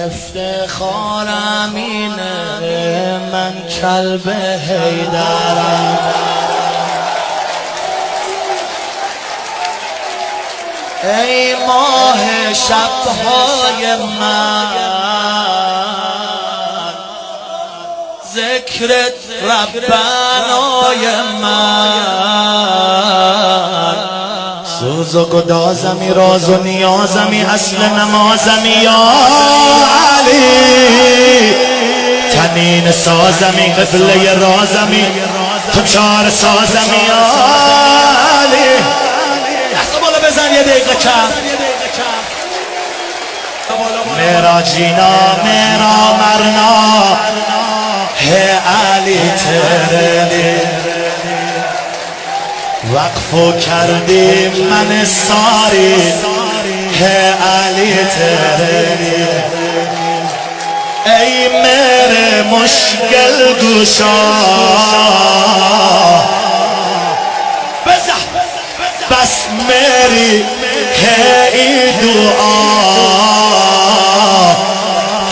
افتخارم اینه من کلب حیدرم. ای ماه شبهای من ذکرت ربنای من، سوز و گدازمی راز و نیازمی اصل نمازمی یا علی، تنین سازمی قبله رازمی تو چار سازمی یا علی. دست بالا بزن یه دقیقه کم. میرا جینا میرا مرنا ہے علی تیرے وقفو کردی من ساری ہے علی تیرے. ای میرے مشکل گشا بس میری ہے ای دعا،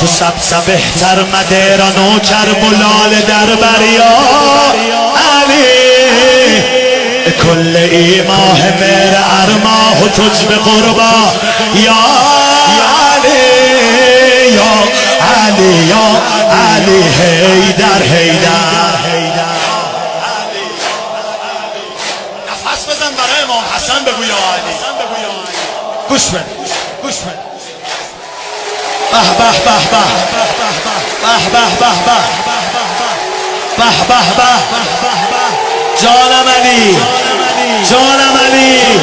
تو سب بهتر مدیرا نوکر بلال در بریا علی. کل ایماه میر ارماه و تجب قربا یا علی یا علی یا علی حیدر حیدر. نفس بزن برای امام حسن بگو یا علی. گوش بده گوش بده. به به به به به به به به به به به جانم علی جانم علی.